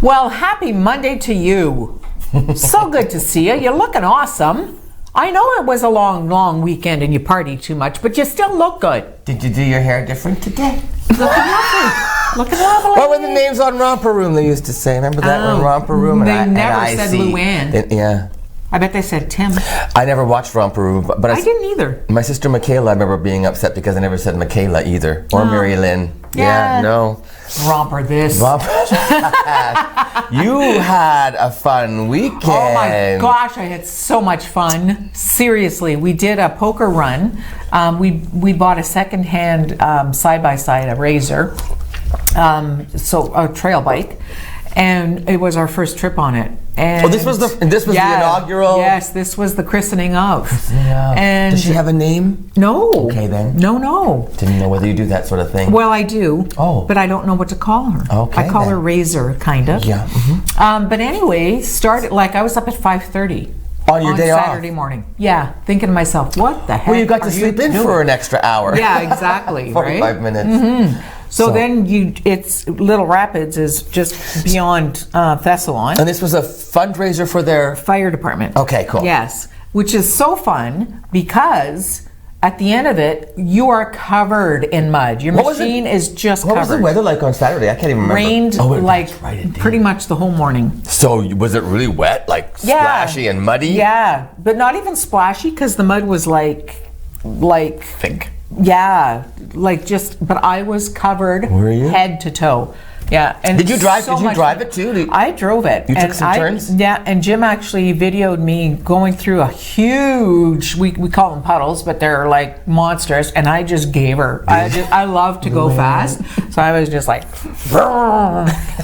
Well, happy Monday to you. So good to see you. You're looking awesome. I know it was a long weekend and you partied too much, but you still look good. Did you do your hair different today? Looking lovely. Looking lovely. What were the names on Romper Room they used to say? Remember that one, Romper Room? They never said Luann. Yeah. I bet they said Tim. I never watched Romper Room, but I didn't either. My sister Michaela, I remember being upset because I never said Michaela either, or Mary Lynn. Yeah, no. Romper this. Romper. You had a fun weekend. Oh my gosh, I had so much fun. Seriously, we did a poker run. We bought a secondhand side-by-side, a Razor, so a trail bike, and it was our first trip on it. And this was the inaugural. Yes, this was the christening of. Yeah. And does she have a name? No. Okay then. No. Didn't know whether you do that sort of thing. Well, I do. Oh. But I don't know what to call her. Okay. I call her Razor, kind of. Yeah. Mm-hmm. But anyway, I was up at 5:30. On your day off? Saturday morning. Yeah, thinking to myself, what the heck? Well, you got to sleep in for an extra hour. Yeah, exactly. 45 minutes. Mm-hmm. So then it's Little Rapids is just beyond Thessalon. And this was a fundraiser for their fire department. Okay, cool. Yes, which is so fun because at the end of it, you are covered in mud. Your machine is just covered. What was the weather like on Saturday? I can't even remember. Rained pretty much the whole morning. So was it really wet, like splashy and muddy? Yeah, but not even splashy because the mud was like thick. Yeah, but I was covered head to toe. Yeah. And did you drive? Did you drive it too? I drove it. You took some turns? Yeah, and Jim actually videoed me going through a huge, we call them puddles, but they're like monsters, and I just gave her. I love to go fast, so I was just like,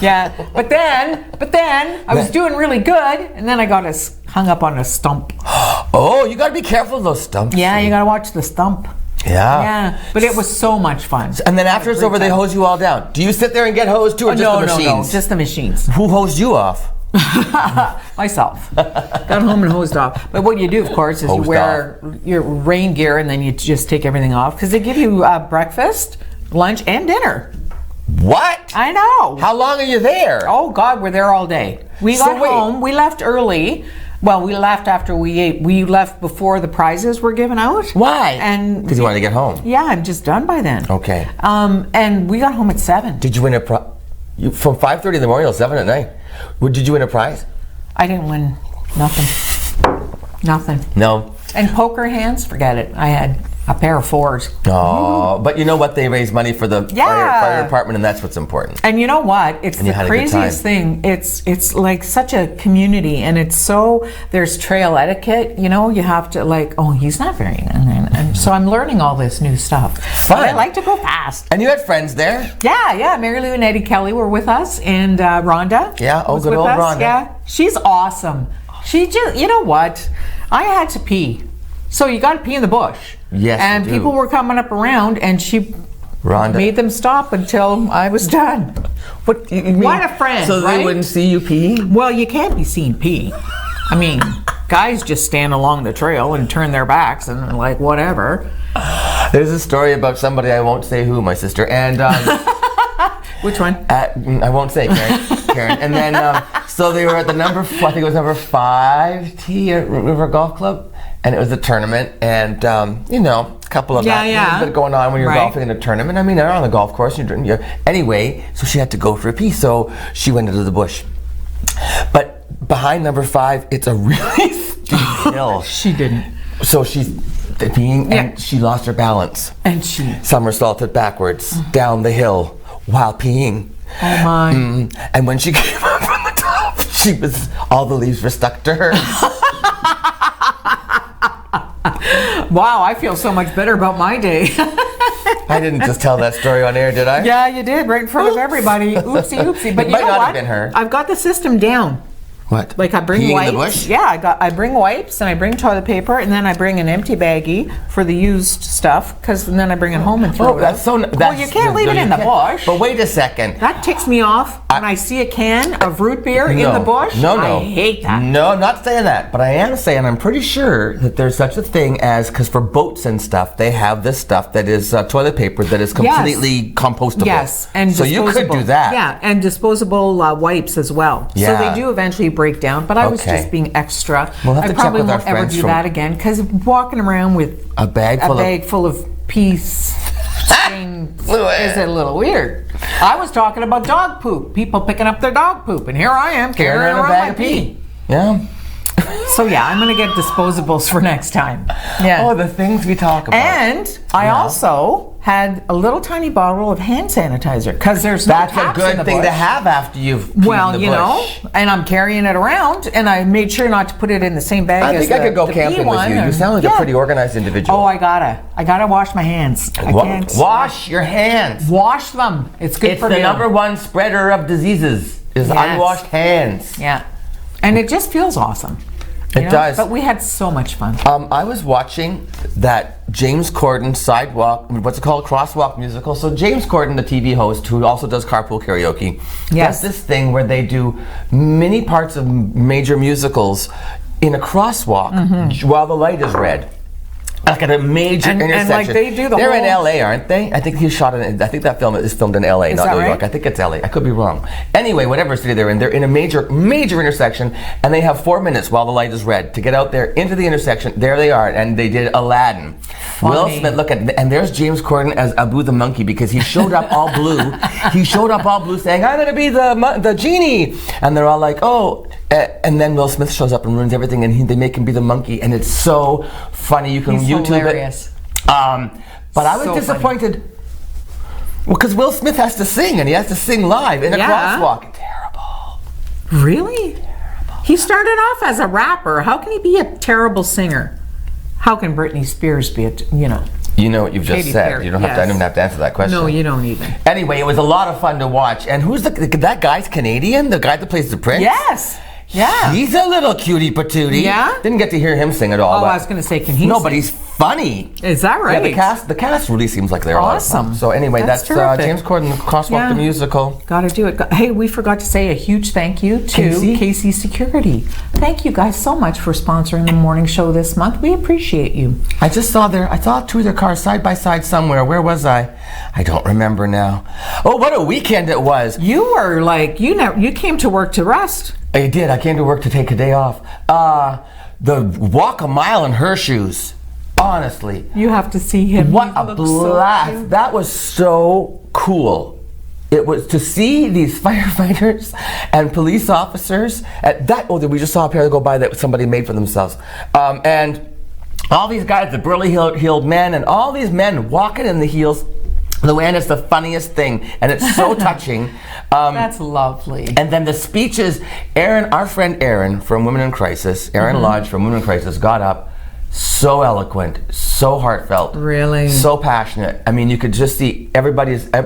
yeah. But then I was doing really good, and then I got hung up on a stump. Oh, you got to be careful of those stumps. Yeah, you got to watch the stump. Yeah. But it was so much fun. And then after it's over, they hose you all down. Do you sit there and get hosed too, or just the machines? No, just the machines. Who hosed you off? Myself. Got home and hosed off. But what you do, of course, is you wear your rain gear and then you just take everything off because they give you breakfast, lunch, and dinner. What? I know. How long are you there? Oh, God, we're there all day. We got home. We left early. Well, we left after we ate. We left before the prizes were given out. Why? Because you wanted to get home. Yeah, I'm just done by then. Okay. And we got home at 7. Did you win a prize? From 5:30 in the morning till 7 at night. Did you win a prize? I didn't win nothing. Nothing. No. And poker hands, forget it. I had a pair of 4s. Oh, but you know what? They raise money for the fire department, and that's what's important. And you know what? It's the craziest thing. It's like such a community, and it's so, there's trail etiquette, you know, you have to he's not very, and so I'm learning all this new stuff. Fun. But I like to go fast. And you had friends there? Yeah. Mary Lou and Eddie Kelly were with us, and Rhonda. Yeah, good old Rhonda. Yeah, she's awesome. She just, you know what? I had to pee. So you got to pee in the bush. Yes, and people were coming up around, and she made them stop until I was done. What a friend! So they wouldn't see you pee? Well, you can't be seen pee. I mean, guys just stand along the trail and turn their backs and whatever. There's a story about somebody, I won't say who, my sister, and which one? I won't say, Karen. And then so they were at the number 5 tee at River Golf Club. And it was a tournament, and a couple of things going on when you're golfing in a tournament. I mean, they're on the golf course. Anyway, so she had to go for a pee, so she went into the bush. But behind number 5, it's a really steep hill. She didn't. So she's peeing, and she lost her balance. And she somersaulted backwards down the hill while peeing. Oh my! And when she came up from the top, all the leaves were stuck to her. Wow, I feel so much better about my day. I didn't just tell that story on air, did I? Yeah, you did, right in front of everybody. Oopsie. But you know what? Have been her. I've got the system down. What? Like I bring Peeing wipes. in the bush? Yeah, I bring wipes and I bring toilet paper and then I bring an empty baggie for the used stuff because then I bring it home and throw it. That's so. Well, you can't leave it in the bush. But wait a second. That ticks me off when I see a can of root beer in the bush. No. I hate that. No, I'm not saying that, but I am saying I'm pretty sure that there's such a thing as, because for boats and stuff, they have this stuff that is toilet paper that is completely compostable. Yes, and so you could do that. Yeah, and disposable wipes as well. Yeah. So they do eventually break down, but I was just being extra. We'll have I to probably check with our won't ever friends do from- that again because walking around with A bag full of peace things is a little weird. I was talking about dog poop, people picking up their dog poop, and here I am carrying around my pee. Yeah. So yeah, I'm gonna get disposables for next time. Yeah. Oh, the things we talk about. And I also had a little tiny bottle of hand sanitizer because there's no That's a taps in the good thing bush. to have after you've peed Well, in the you know, bush. and I'm carrying it around, and I made sure not to put it in the same bag I as think I could go the camping pee with one, you. You and- sound like a pretty organized individual. Oh, I gotta wash my hands. I can't Wash your hands. wash them. It's good It's for the you. number one spreader of diseases is Yes. unwashed hands. Yeah, and it just feels awesome. It does. But we had so much fun. I was watching that James Corden sidewalk, what's it called, crosswalk musical. So James Corden, the TV host, who also does carpool karaoke, Yes. does this thing where they do many parts of major musicals in a crosswalk while the light is red. Like at a major intersection. And like they do the They're in whole- LA, aren't they? I think he shot it. I think that film is filmed in LA, not that New right? York. I think it's LA. I could be wrong. Anyway, whatever city they're in a major intersection, and they have 4 minutes while the light is red to get out there into the intersection. There they are, and they did Aladdin. Funny. Will Smith, look at, and there's James Corden as Abu the monkey because he showed up all blue. He showed up all blue, saying, "I'm gonna be the genie," and they're all like, "Oh." And then Will Smith shows up and ruins everything, and they make him be the monkey, and it's so funny. You can He's YouTube hilarious. it. But I was So disappointed. Well, because Will Smith has to sing, and he has to sing live in a Yeah. crosswalk. Terrible. Really? He started off as a rapper. How can he be a terrible singer? How can Britney Spears be You know what you've just Katy said. Perry, You don't have to. I don't even have to answer that question. No, you don't even. Anyway, it was a lot of fun to watch. And who's that guy's Canadian? The guy that plays the Prince? Yes. Yeah. He's a little cutie patootie. Yeah? Didn't get to hear him sing at all. Oh, but I was going to say, can he no, sing? but he's funny. Is that right? Yeah, the cast really seems like they're a lot of fun. Awesome. So anyway, That's that's terrific. James Corden, Crosswalk the musical. Got to do it. Hey, we forgot to say a huge thank you to KC Security. Thank you guys so much for sponsoring the morning show this month. We appreciate you. I just saw I saw two of their cars side by side somewhere. Where was I? I don't remember now. Oh, what a weekend it was. You were like, you came to work to rest. I did. I came to work to take a day off. The walk a mile in her shoes. Honestly. You have to see him. What He a looks blast. so cute. That was so cool. It was to see these firefighters and police officers at that. Oh, we just saw a pair go by that somebody made for themselves. And all these guys, the burly heeled men, and all these men walking in the heels. Luann, it's the funniest thing, and it's so touching. That's lovely. And then the speeches, our friend Aaron from Women in Crisis, Aaron Lodge from Women in Crisis, got up, so eloquent, so heartfelt. Really? So passionate. I mean, you could just see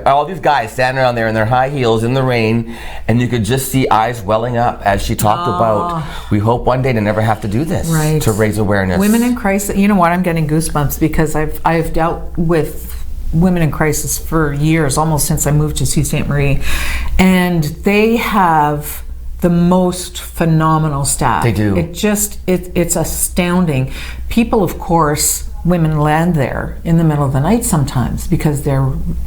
all these guys standing around there in their high heels in the rain, and you could just see eyes welling up as she talked about, we hope one day to never have to do this, Right. to raise awareness. Women in Crisis, you know what, I'm getting goosebumps because I've dealt with Women in Crisis for years, almost since I moved to Sault Ste. Marie, and they have the most phenomenal staff. They do. It's astounding. People, of course, women land there in the middle of the night sometimes because they're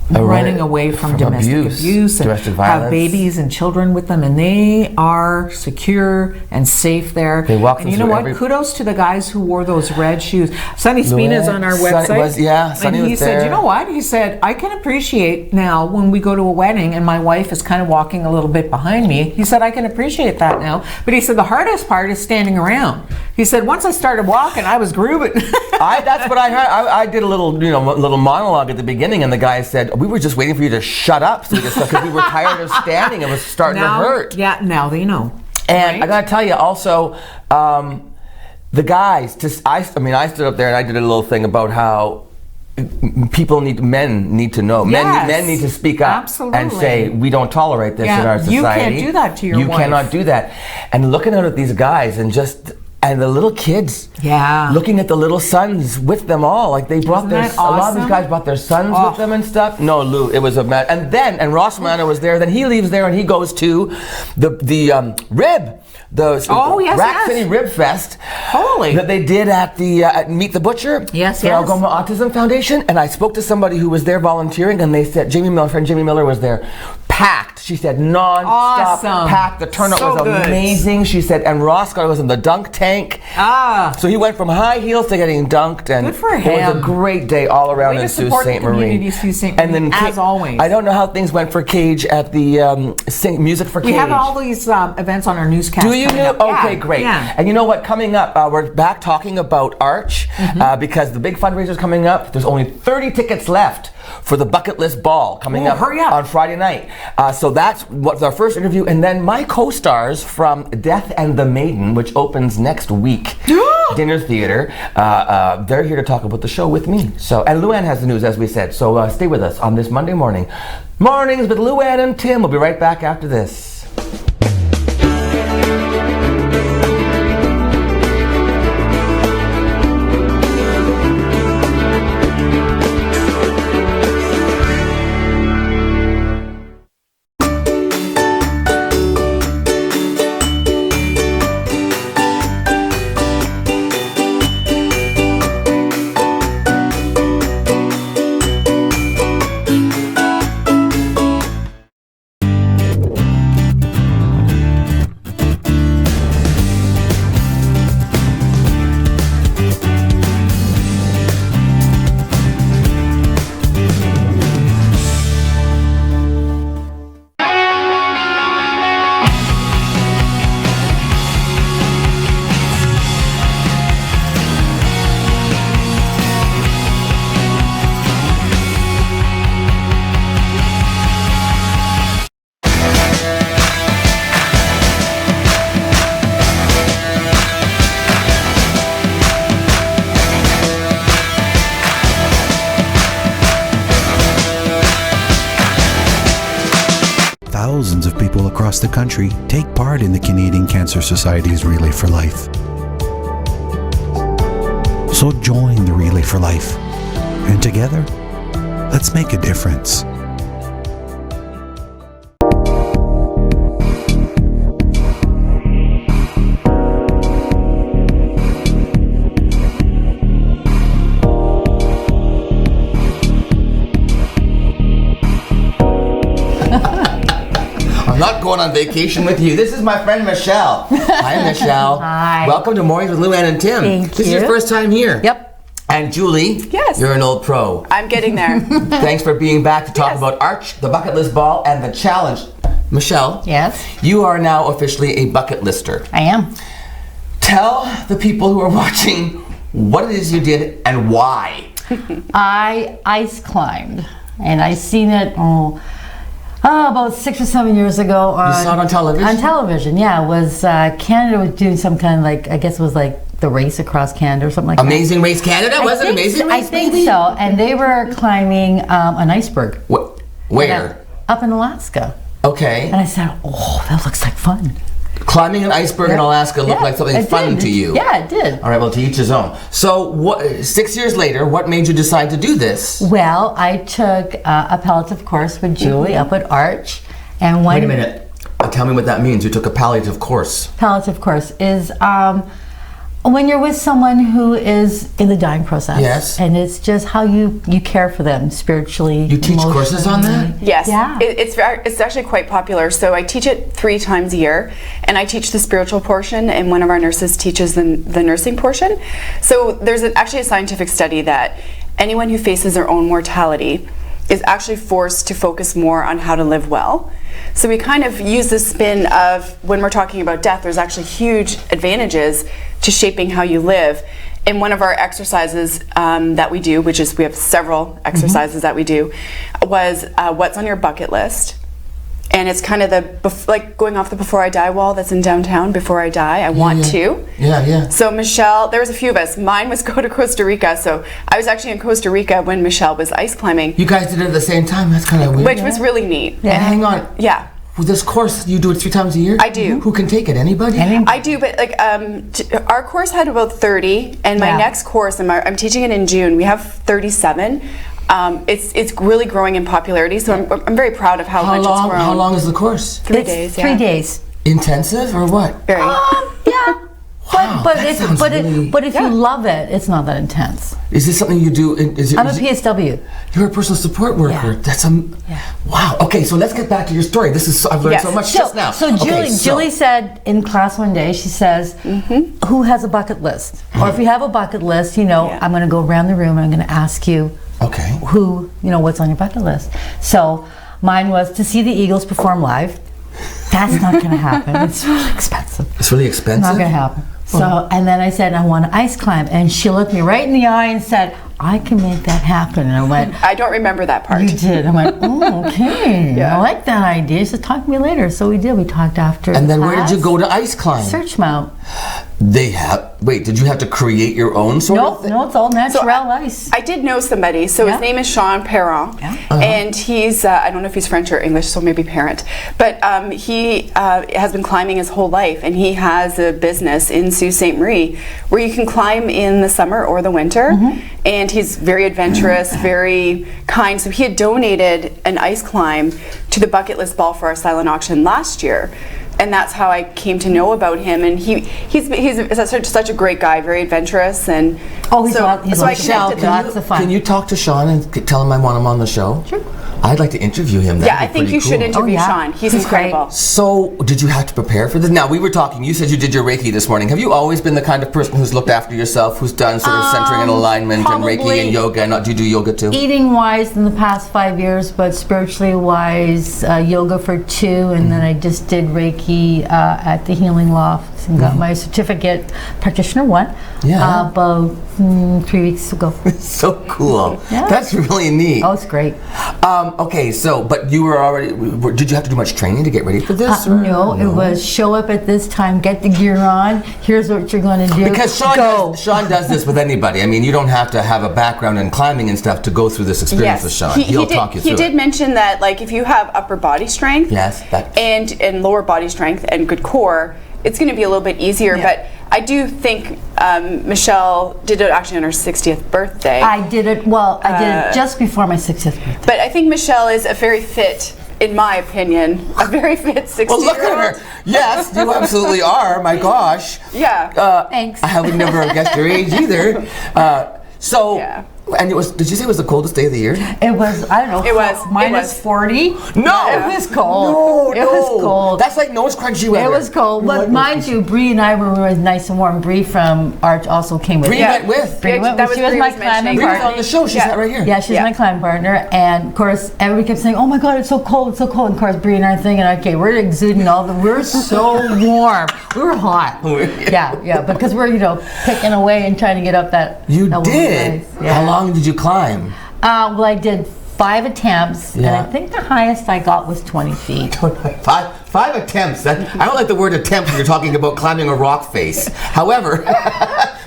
running away from domestic abuse and domestic violence. have babies and children with them, and they are secure and safe there. They walk and you know through what? Kudos to the guys who wore those red shoes. Sonny Spina's on our website. Sonny and he was said, there. you know what? He said, I can appreciate now when we go to a wedding and my wife is kind of walking a little bit behind me. He said, I can appreciate that now. But he said, the hardest part is standing around. He said, once I started walking, I was grooving. That's what I heard. I did a little monologue at the beginning, and the guy said, we were just waiting for you to shut up so because we were tired of standing. It was starting to hurt. Yeah, now they know. And right? I gotta tell you also, the guys, I stood up there and I did a little thing about how men need to know. Men need to speak up and say, we don't tolerate this in our society. You can't do that to your wife. You cannot do that. And looking at these guys and the little kids, looking at the little sons with them all, like they brought a lot of these guys brought their sons with them and stuff. No, Lou, it was a mess. And Ross Manna was there. Then he leaves there and he goes to the Rib. Rack City Rib Fest that they did at the at Meet the Butcher for Algoma Autism Foundation. And I spoke to somebody who was there volunteering, and they said friend Jamie Miller was there. Packed. She said non-stop packed. The turnout was amazing. She said, and Ross was in the dunk tank. So he went from high heels to getting dunked, and good for him. It was a great day all around in Sault Ste. Marie. And then as always. I don't know how things went for Cage at the Music for Cage. We have all these events on our newscast. Do you know? Okay, great. Yeah. And you know what? Coming up, we're back talking about Arch because the big fundraiser is coming up. There's only 30 tickets left for the Bucket List Ball coming up on Friday night. So that's what's our first interview. And then my co-stars from Death and the Maiden, which opens next week, Dinner Theater, they're here to talk about the show with me. So, and Luann has the news, as we said. So stay with us on this Monday morning. Mornings with Luann and Tim. We'll be right back after this. Thousands of people across the country take part in the Canadian Cancer Society's Relay for Life. So join the Relay for Life, and together, let's make a difference. I'm not going on vacation with you. This is my friend Michelle. Hi, Michelle. Hi. Welcome to Mornings with Luann and Tim. Thank This is you. your first time here. Yep. And Julie, Yes. you're an old pro. I'm getting there. Thanks for being back to talk Yes. about Arch, the Bucket List Ball, and the challenge. Michelle, Yes, you are now officially a bucket lister. I am. Tell the people who are watching what it is you did and why. I ice climbed, and I seen it about 6 or 7 years ago. You saw it on television? On television, yeah. It was Canada was doing some kind of I guess it was like the race across Canada or something like Amazing Race Canada? Was it Amazing Race? I think so. And they were climbing an iceberg. Where? Up in Alaska. Okay. And I said, oh, that looks like fun. Climbing an iceberg in Alaska looked like something fun to you. Yeah, it did. All right, well, to each his own. So, 6 years later, what made you decide to do this? Well, I took a palliative course with Julie up at Arch. And Wait a minute. Tell me what that means. You took a palliative course. Palliative course is when you're with someone who is in the dying process. Yes. And it's just how you care for them spiritually. You teach courses on that? Yes. Yeah. It's actually quite popular. So I teach it 3 times a year, and I teach the spiritual portion, and one of our nurses teaches the nursing portion. So there's actually a scientific study that anyone who faces their own mortality is actually forced to focus more on how to live well. So we kind of use the spin of when we're talking about death, there's actually huge advantages to shaping how you live. And one of our exercises that we do, which is we have several exercises that we do, was what's on your bucket list. And it's kind of like going off the Before I Die wall that's in downtown. Before I die, I want to. Yeah. So Michelle, there was a few of us. Mine was go to Costa Rica. So I was actually in Costa Rica when Michelle was ice climbing. You guys did it at the same time? That's kind of weird. Which was really neat. And hang on. Yeah. With this course, you do it 3 times a year? I do. Who can take it? Anybody? I do, but like our course had about 30, and my next course, I'm teaching it in June. We have 37. It's really growing in popularity, so I'm very proud of how much it's grown. How long is the course? 3 days. 3 days. Intensive or what? Very. Yeah. Wow, but if you love it, it's not that intense. Is this something you do? I'm a PSW. You're a personal support worker. Yeah. That's wow. Okay, so let's get back to your story. This is I've learned so much just now. So Julie said in class one day, she says, "Who has a bucket list?" Or if you have a bucket list, I'm going to go around the room and I'm going to ask you, who, what's on your bucket list. So mine was to see the Eagles perform live. That's not going to happen. It's really expensive. It's really expensive? Not going to happen. So, and then I said, I want to ice climb. And she looked me right in the eye and said, I can make that happen. And I went, I don't remember that part. You did. I went, oh, okay. I like that idea. She said, talk to me later. So we did. We talked after. And then where did you go to ice climb? Search Mount. Wait, did you have to create your own sort of thing? No, it's all natural ice. I did know somebody. So his name is Sean Perron. And he's, I don't know if he's French or English, so maybe parent. But he has been climbing his whole life. And he has a business in Sault Ste. Marie where you can climb in the summer or the winter. And he's very adventurous, very kind. So he had donated an ice climb to the bucket list ball for our silent auction last year. And that's how I came to know about him. And he's such a great guy, very adventurous, and he's lots of fun. Can you talk to Sean and tell him I want him on the show? Sure. I'd like to interview him. I think you should interview Sean. He's incredible. Great. So, did you have to prepare for this? Now, we were talking, you said you did your Reiki this morning. Have you always been the kind of person who's looked after yourself, who's done sort of centering and alignment and Reiki and yoga? And do you do yoga too? Eating wise in the past 5 years, but spiritually wise, yoga for 2, and then I just did Reiki at the Healing Loft and got my certificate, practitioner 1, about 3 weeks ago. So cool. That's really neat. Oh, it's great. Okay, so, but you were already, did you have to do much training to get ready for this? No, it was show up at this time, get the gear on, here's what you're going to do. Because Sean does this with anybody. I mean, you don't have to have a background in climbing and stuff to go through this experience with Sean. He'll talk you through it. He did mention that, like, if you have upper body strength and lower body strength and good core, it's going to be a little bit easier. But I do think Michelle did it actually on her 60th birthday. I did it just before my 60th birthday. But I think Michelle is a very fit, in my opinion, a very fit 60-year-old. Well, look at her. Yes, you absolutely are. My gosh. Yeah. Thanks. I would never have guessed your age either. And it was, did you say it was the coldest day of the year? It was, I don't know. It was. Minus 40. No. It was cold. It was cold. That's like nose crunchy weather. It was cold. But mind you, Bree and I were nice and warm. Bree from Arch also came with. Bree went with. Bree went with. She was my climbing partner. Bree was on the show. She's not right here. Yeah, she's my climbing partner. And of course, everybody kept saying, oh my God, it's so cold, it's so cold. And of course, Bree and I are thinking, okay, we're exuding we're so warm. We were hot. Yeah, because we're, picking away and trying to get up that. You did? How long did you climb? Well, I did 5 attempts, and I think the highest I got was 20 feet. Five attempts. I don't like the word attempt when you're talking about climbing a rock face. However,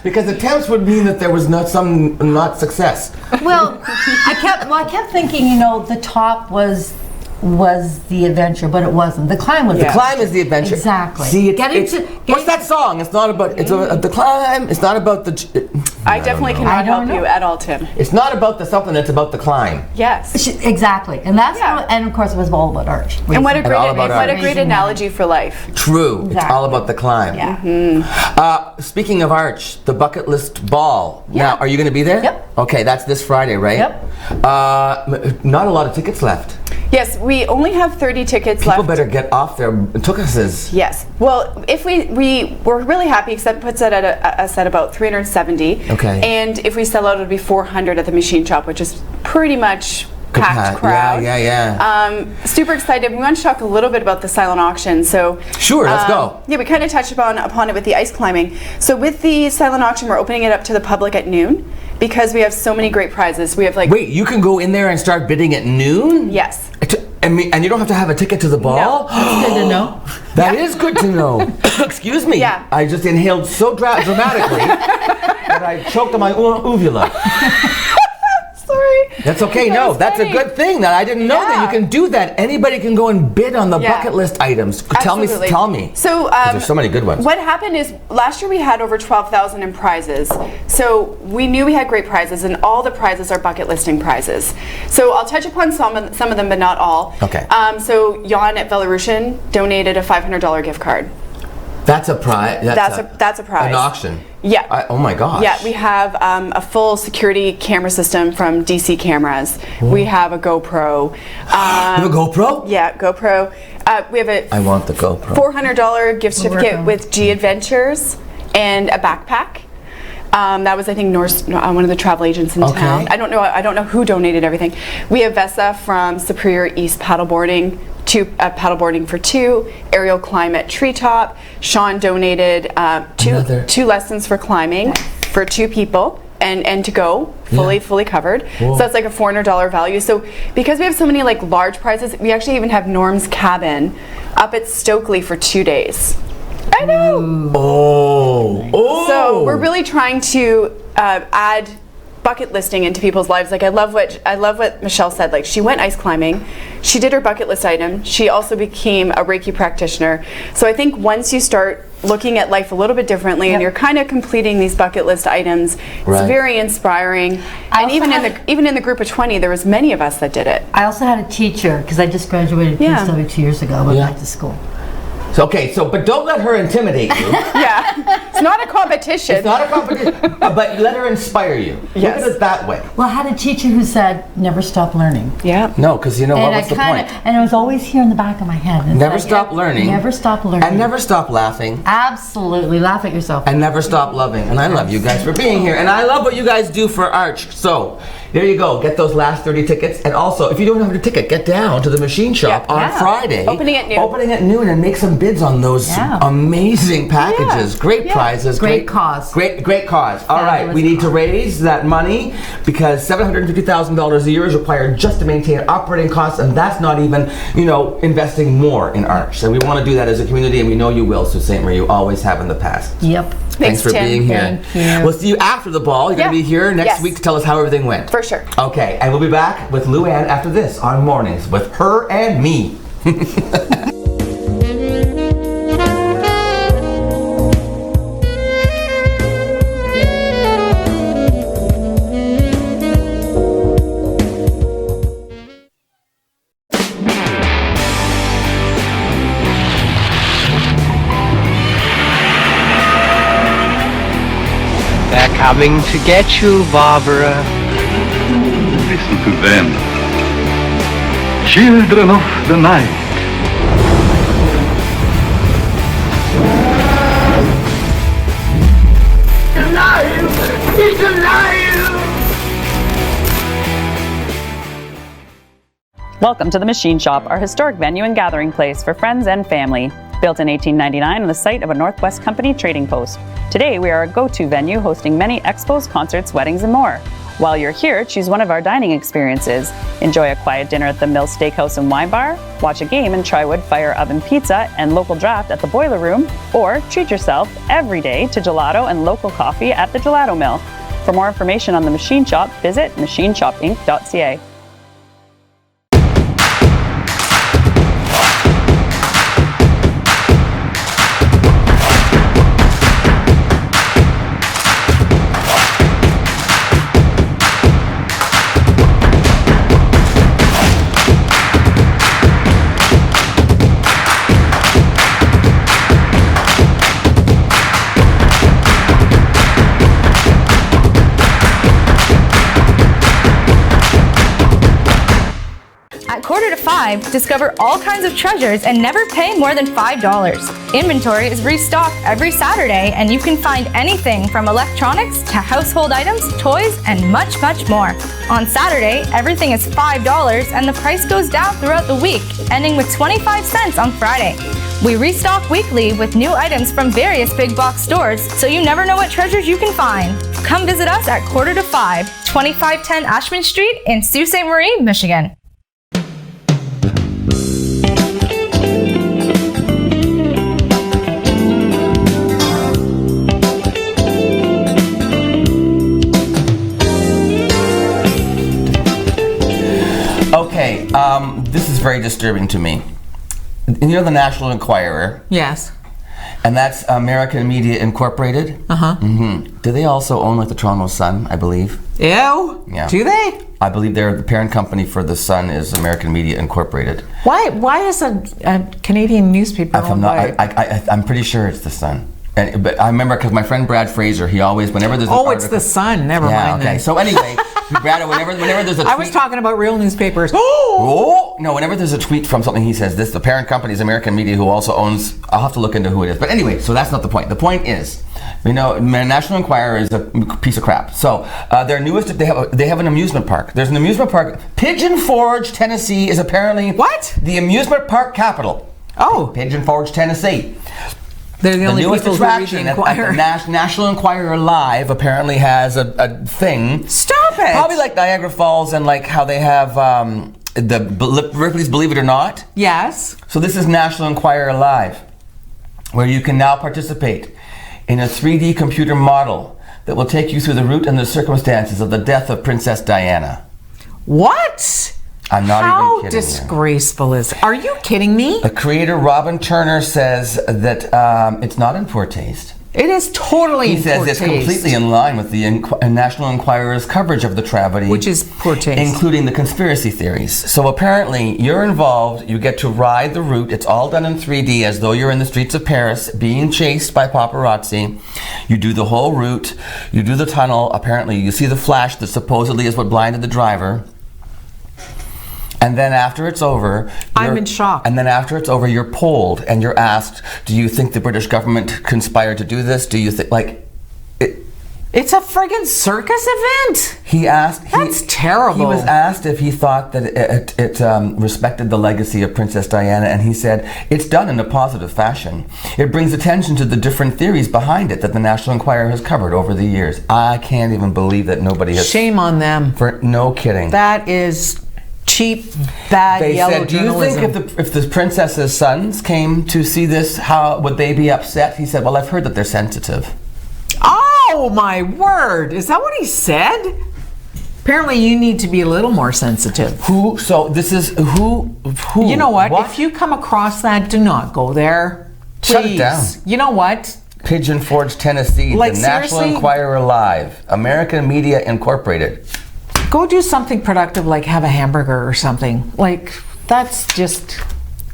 because attempts would mean that there was not success. Well, I kept thinking, the top was the adventure, but it wasn't. The climb was the climb is the adventure. Exactly. See, what's that song? It's not about the climb. It's not about the. I definitely cannot help you at all, Tim. It's not about the something. It's about the climb. Yes. Exactly, and that's and of course it was all about Arch. And what a great analogy for life. True. Exactly. It's all about the climb. Yeah. Mm-hmm. Speaking of Arch, the bucket list ball. Yeah. Now, are you going to be there? Yep. Okay, that's this Friday, right? Yep. Not a lot of tickets left. Yes, we only have 30 tickets left. People better get off their tuchuses. Yes. Well, if we're really happy, because that puts it at us at about 370. Okay. And if we sell out, it'll be 400 at the machine shop, which is pretty much packed crowd. Yeah. Super excited. We want to talk a little bit about the silent auction. So sure, let's go. Yeah, we kind of touched upon it with the ice climbing. So with the silent auction, we're opening it up to the public at noon because we have so many great prizes. We have Wait, you can go in there and start bidding at noon? Yes. And you don't have to have a ticket to the ball? No. That's good to know. That is good to know. Excuse me. Yeah. I just inhaled so dramatically that I choked on my uvula. Sorry. That's okay. No, that's a good thing that I didn't know that you can do that. Anybody can go and bid on the bucket list items. Absolutely. Tell me. So there's so many good ones. What happened is last year we had over 12,000 in prizes. So we knew we had great prizes, and all the prizes are bucket listing prizes. So I'll touch upon some of them, but not all. Okay. So Jan at Belarusian donated a $500 gift card. That's a prize. That's a prize. An auction. Yeah. Oh my gosh. Yeah, we have a full security camera system from DC Cameras. Whoa. We have a GoPro. You have a GoPro? Yeah, GoPro. We have a I want the GoPro. $400 gift certificate with G Adventures and a backpack. That was, I think, one of the travel agents in town. I don't know who donated everything. We have Vesa from Superior East Paddleboarding. Paddleboarding for 2, aerial climb at Treetop. Sean donated two lessons for climbing for 2 people and to go fully covered. Whoa. So that's like a $400 value. So because we have so many like large prizes, we actually even have Norm's cabin up at Stokely for 2 days. I know. Oh. So we're really trying to add bucket listing into people's lives. Like I love what Michelle said. Like she went ice climbing, she did her bucket list item. She also became a Reiki practitioner. So I think once you start looking at life a little bit differently, and you're kind of completing these bucket list items, it's very inspiring. And even in the group of 20, there was many of us that did it. I also had a teacher because I just graduated PSW 2 years ago. I went back to school. So, but don't let her intimidate you. It's not a competition. It's not a competition, but let her inspire you. Yes. Look at it that way. Well, I had a teacher who said, never stop learning. Yeah. No, because you know what's the point? And it was always here in the back of my head. And never stop learning. Never stop learning. And never stop laughing. Absolutely. Laugh at yourself. And never stop loving. And I love you guys for being here. And I love what you guys do for Arch. So, there you go. Get those last 30 tickets. And also, if you don't have a ticket, get down to the machine shop on Friday. Opening at noon and make some bids on those amazing packages. Great prizes. Great cause. Great cause. All right. We need to raise that money because $750,000 a year is required just to maintain operating costs. And that's not even, investing more in Arch. So we want to do that as a community, and we know you will, Sault Ste. Marie. You always have in the past. Yep. Thanks for being here. Thank you. We'll see you after the ball. You're going to be here next week to tell us how everything went. For sure. Okay, and we'll be back with Luann after this on Mornings with her and me. Coming to get you, Barbara. Listen to them. Children of the night. Alive! It's alive! Welcome to the Machine Shop, our historic venue and gathering place for friends and family. Built in 1899 on the site of a Northwest Company trading post. Today we are a go-to venue hosting many expos, concerts, weddings, and more. While you're here, choose one of our dining experiences. Enjoy a quiet dinner at the Mill Steakhouse and Wine Bar, watch a game and try wood fire oven pizza and local draft at the Boiler Room, or treat yourself every day to gelato and local coffee at the Gelato Mill. For more information on the Machine Shop, visit machineshopinc.ca. At 4:45, discover all kinds of treasures and never pay more than $5. Inventory is restocked every Saturday, and you can find anything from electronics to household items, toys, and much, much more. On Saturday, everything is $5 and the price goes down throughout the week, ending with 25 cents on Friday. We restock weekly with new items from various big box stores, so you never know what treasures you can find. Come visit us at 4:45, 2510 Ashman Street in Sault Ste. Marie, Michigan. This is very disturbing to me. You know the National Enquirer? Yes. And that's American Media Incorporated? Uh-huh. Mm-hmm. Do they also own like the Toronto Sun, I believe? Ew. Yeah. Do they? I believe the parent company for the Sun is American Media Incorporated. Why is a Canadian newspaper owned by... I'm pretty sure it's the Sun. But I remember because my friend Brad Fraser, he always, whenever there's an it's article, the Sun. Never yeah, mind. okay. Then. So anyway, Brad, whenever there's a tweet, I was talking about real newspapers. Oh no! Whenever there's a tweet from something, he says this: the parent company is American Media, who also owns. I'll have to look into who it is. But anyway, so that's not the point. The point is, National Enquirer is a piece of crap. So their newest, they have an amusement park. There's an amusement park. Pigeon Forge, Tennessee, is apparently the amusement park capital. Oh, Pigeon Forge, Tennessee. They're the only newest people attraction who read the Enquirer. at the National Enquirer Live apparently has a thing. Stop it! Probably like Niagara Falls and like how they have Ripley's Believe It or Not. Yes. So this is National Enquirer Live, where you can now participate in a 3D computer model that will take you through the route and the circumstances of the death of Princess Diana. What? I'm not How even kidding disgraceful is it? Are you kidding me? The creator, Robin Turner, says that it's not in poor taste. It is totally He in says poor it's taste. completely in line with the National Enquirer's coverage of the tragedy. Which is poor taste. Including the conspiracy theories. So apparently you're involved, you get to ride the route, it's all done in 3D as though you're in the streets of Paris being chased by paparazzi. You do the whole route, you do the tunnel, apparently you see the flash that supposedly is what blinded the driver. And then after it's over, I'm in shock. And then after it's over, you're polled and you're asked, do you think the British government conspired to do this? Do you think, it's a friggin' circus event. That's terrible. He was asked if he thought that it respected the legacy of Princess Diana, and he said, it's done in a positive fashion. It brings attention to the different theories behind it that the National Enquirer has covered over the years. I can't even believe that nobody has... Shame on them. No kidding. That is... cheap, bad yellow said, journalism. Do you think if the princess's sons came to see this, how would they be upset? He said, well, I've heard that they're sensitive. Oh my word! Is that what he said? Apparently you need to be a little more sensitive. Who? You know what? If you come across that, do not go there. Please. Shut it down. You know what? Pigeon Forge, Tennessee, the National Enquirer Live, American Media Incorporated. Go do something productive like have a hamburger or something. Like, that's just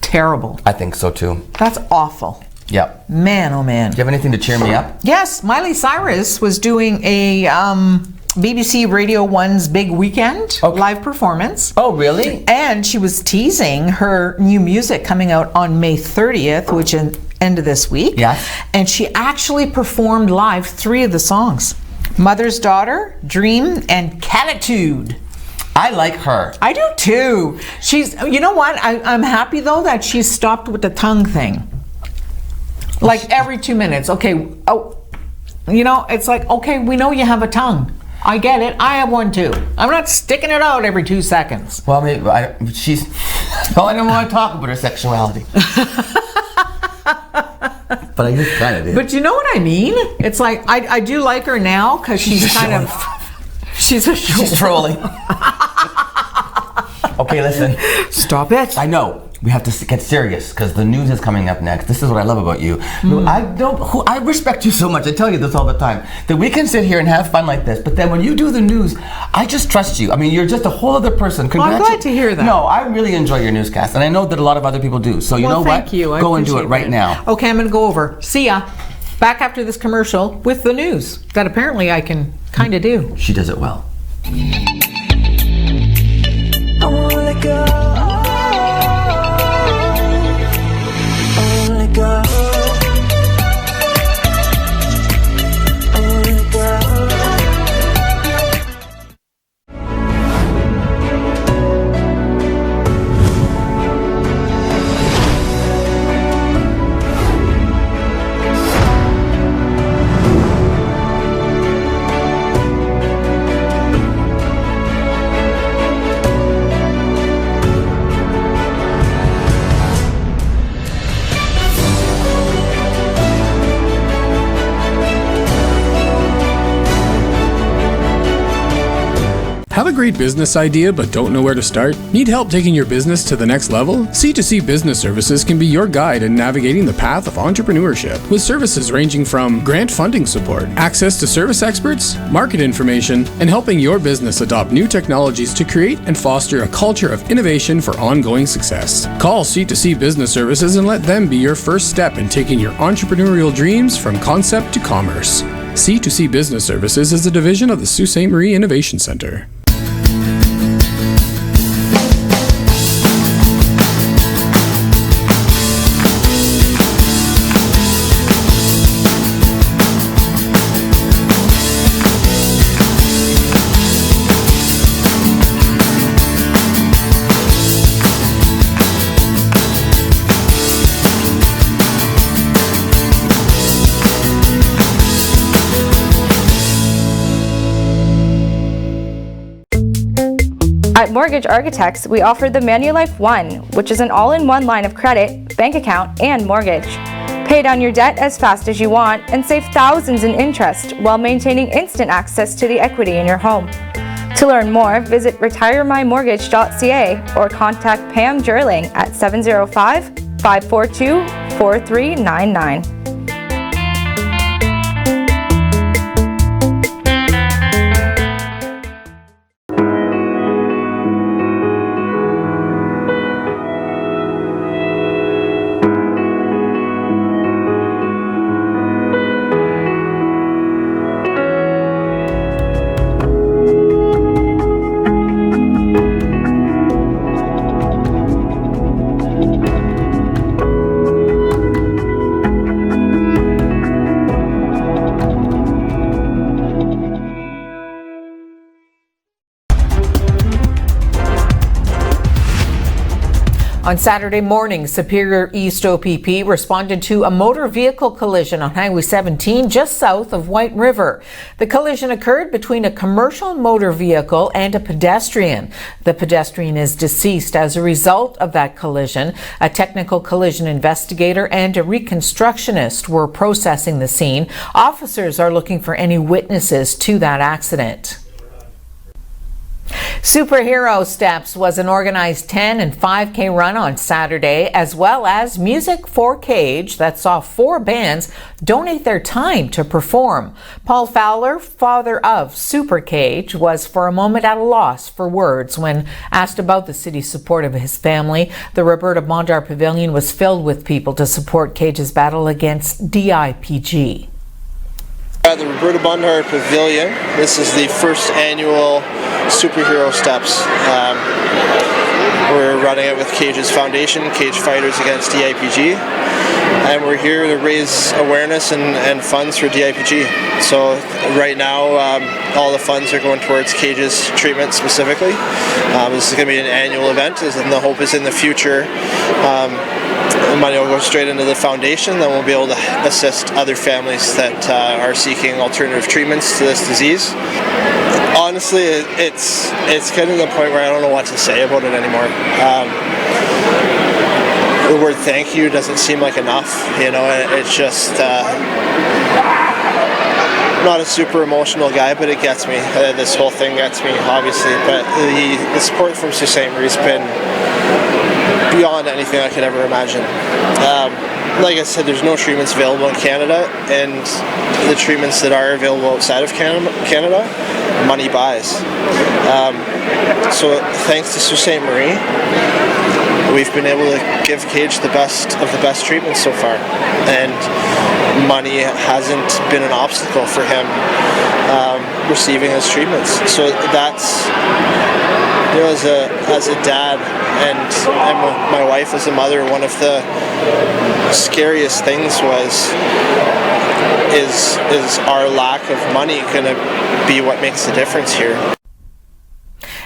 terrible. I think so too. That's awful. Yep. Man, oh man. Do you have anything to cheer me up? Yes, Miley Cyrus was doing a BBC Radio 1's Big Weekend live performance. Oh, really? And she was teasing her new music coming out on May 30th, which is end of this week. Yes. And she actually performed live 3 of the songs. Mother's Daughter, Dream, and Catitude. I like her. I do too. You know what? I'm happy though that she's stopped with the tongue thing. Like every 2 minutes. Okay, it's like, okay, we know you have a tongue. I get it. I have one too. I'm not sticking it out every 2 seconds. Well, maybe I don't want to talk about her sexuality. But I just kind of did. But you know what I mean? It's like, I do like her now because she's kind of... She's trolling. Okay, listen. Stop it. I know. We have to get serious because the news is coming up next. This is what I love about you. I respect you so much. I tell you this all the time. That we can sit here and have fun like this, but then when you do the news, I just trust you. I mean, you're just a whole other person. Well, I'm glad to hear that. No, I really enjoy your newscast, and I know that a lot of other people do. So you know what? Thank you. Go and do it right now. Okay, I'm going to go over. See ya. Back after this commercial with the news that apparently I can kind of do. She does it well. I won't let go. Have a great business idea but don't know where to start? Need help taking your business to the next level? C2C Business Services can be your guide in navigating the path of entrepreneurship, with services ranging from grant funding support, access to service experts, market information, and helping your business adopt new technologies to create and foster a culture of innovation for ongoing success. Call C2C Business Services and let them be your first step in taking your entrepreneurial dreams from concept to commerce. C2C Business Services is a division of the Sault Ste. Marie Innovation Centre. At Mortgage Architects, we offer the Manulife One, which is an all-in-one line of credit, bank account, and mortgage. Pay down your debt as fast as you want and save thousands in interest while maintaining instant access to the equity in your home. To learn more, visit retiremymortgage.ca or contact Pam Jerling at 705-542-4399. On Saturday morning, Superior East OPP responded to a motor vehicle collision on Highway 17 just south of White River. The collision occurred between a commercial motor vehicle and a pedestrian. The pedestrian is deceased as a result of that collision. A technical collision investigator and a reconstructionist were processing the scene. Officers are looking for any witnesses to that accident. Superhero Steps was an organized 10 and 5K run on Saturday, as well as Music for Cage that saw 4 bands donate their time to perform. Paul Fowler, father of Super Cage, was for a moment at a loss for words when asked about the city's support of his family. The Roberta Mondar Pavilion was filled with people to support Cage's battle against DIPG. At the Roberta Mondar Pavilion, this is the first annual Superhero Steps. We're running it with Cage's Foundation, Cage Fighters Against DIPG, and we're here to raise awareness and funds for DIPG. So right now, all the funds are going towards Cage's treatment specifically. This is going to be an annual event, and the hope is in the future the money will go straight into the foundation, then we'll be able to assist other families that are seeking alternative treatments to this disease. Honestly, it's getting to the point where I don't know what to say about it anymore. The word thank you doesn't seem like enough, you know. It's just not a super emotional guy, but it gets me. This whole thing gets me, obviously, but the support from Sault Ste. Marie has been beyond anything I could ever imagine. Like I said, there's no treatments available in Canada, and the treatments that are available outside of Canada, money buys. So thanks to Sault Ste. Marie, we've been able to give Cage the best of the best treatments so far, and money hasn't been an obstacle for him receiving his treatments. So that's, you know, as a dad and my wife as a mother, one of the scariest things is our lack of money going to be what makes the difference here.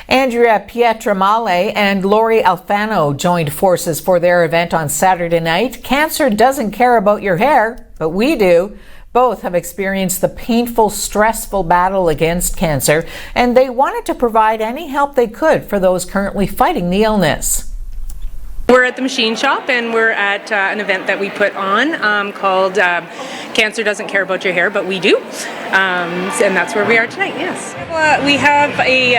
Andrea Pietramale and Lori Alfano joined forces for their event on Saturday night. Cancer doesn't care about your hair, but we do. Both have experienced the painful, stressful battle against cancer, and they wanted to provide any help they could for those currently fighting the illness. We're at the machine shop, and we're at an event that we put on called Cancer Doesn't Care About Your Hair, but we do. And that's where we are tonight, yes. We have a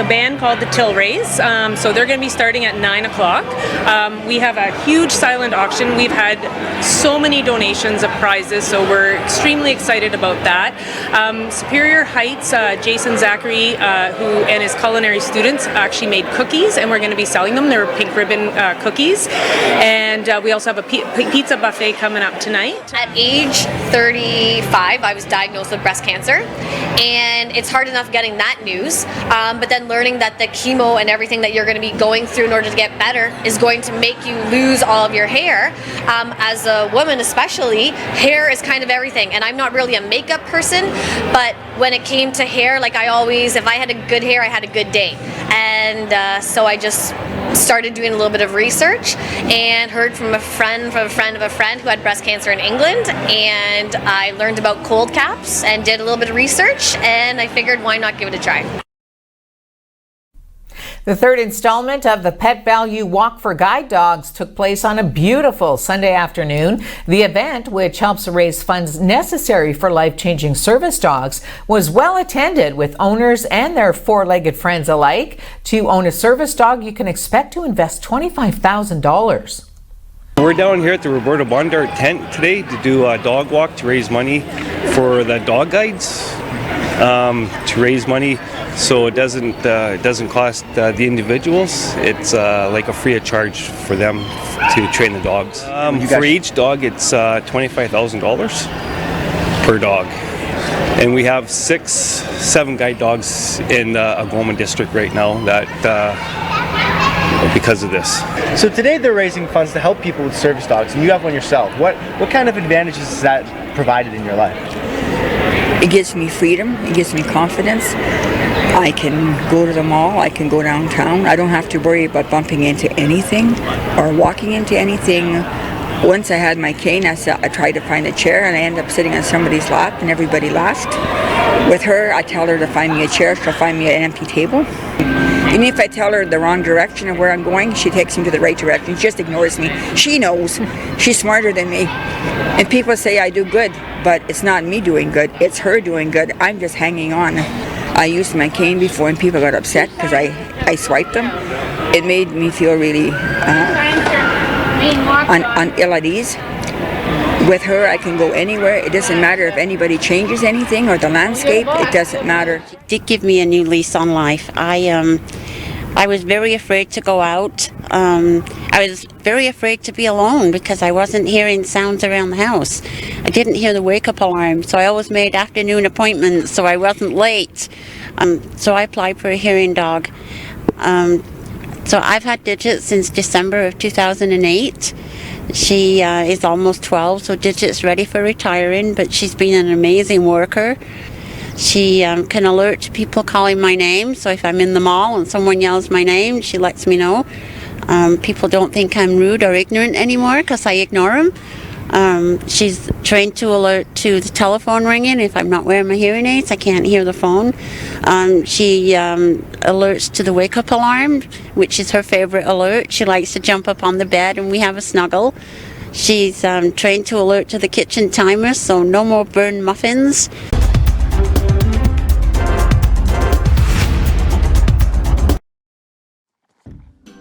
band called the Tilrays, so they're going to be starting at 9 o'clock. We have a huge silent auction. We've had so many donations of prizes, so we're extremely excited about that. Superior Heights, Jason Zachary, who and his culinary students actually made cookies, and we're going to be selling them. They're pink ribbon cookies. And we also have a pizza buffet coming up tonight. At age 35, I was diagnosed with breast cancer, and it's hard enough getting that news, but then learning that the chemo and everything that you're going to be going through in order to get better is going to make you lose all of your hair. As a woman especially, hair is kind of everything, and I'm not really a makeup person, but when it came to hair, like I always, if I had a good hair, I had a good day. And so I just started doing a little bit of research and heard from a friend of a friend of a friend who had breast cancer in England, and I learned about cold caps and did a little bit of research, and I figured why not give it a try. The third installment of the Pet Value Walk for Guide Dogs took place on a beautiful Sunday afternoon. The event, which helps raise funds necessary for life-changing service dogs, was well attended with owners and their four-legged friends alike. To own a service dog, you can expect to invest $25,000. We're down here at the Roberta Bondart tent today to do a dog walk to raise money for the dog guides, to raise money so it doesn't cost the individuals. It's like a free of charge for them to train the dogs. For each dog, it's $25,000 per dog. And we have 7 guide dogs in the Algoma district right now that because of this. So today they're raising funds to help people with service dogs, and you have one yourself. What kind of advantages has that provided in your life? It gives me freedom, it gives me confidence. I can go to the mall, I can go downtown. I don't have to worry about bumping into anything or walking into anything. Once I had my cane, I tried to find a chair, and I ended up sitting on somebody's lap, and everybody laughed. With her, I tell her to find me a chair, she'll find me an empty table. Even if I tell her the wrong direction of where I'm going, she takes me to the right direction. She just ignores me. She knows. She's smarter than me. And people say I do good, but it's not me doing good. It's her doing good. I'm just hanging on. I used my cane before, and people got upset because I swiped them. It made me feel really ill at ease. With her, I can go anywhere. It doesn't matter if anybody changes anything or the landscape. It doesn't matter. It did give me a new lease on life. I was very afraid to go out. I was very afraid to be alone because I wasn't hearing sounds around the house. I didn't hear the wake-up alarm, so I always made afternoon appointments so I wasn't late. So I applied for a hearing dog. So I've had Digit since December of 2008. She is almost 12, so Digit's ready for retiring, but she's been an amazing worker. She can alert to people calling my name, so if I'm in the mall and someone yells my name, she lets me know. People don't think I'm rude or ignorant anymore because I ignore them. She's trained to alert to the telephone ringing. If I'm not wearing my hearing aids, I can't hear the phone. She alerts to the wake-up alarm, which is her favorite alert. She likes to jump up on the bed and we have a snuggle. She's trained to alert to the kitchen timer, so no more burned muffins.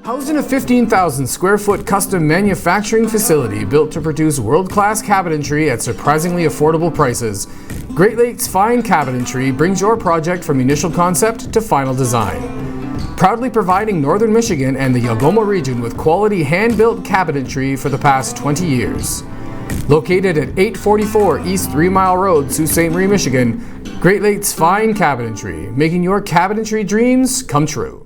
Housed in a 15,000 square foot custom manufacturing facility built to produce world-class cabinetry at surprisingly affordable prices, Great Lakes Fine Cabinetry brings your project from initial concept to final design. Proudly providing Northern Michigan and the Algoma region with quality hand-built cabinetry for the past 20 years. Located at 844 East 3 Mile Road, Sault Ste. Marie, Michigan, Great Lakes Fine Cabinetry, making your cabinetry dreams come true.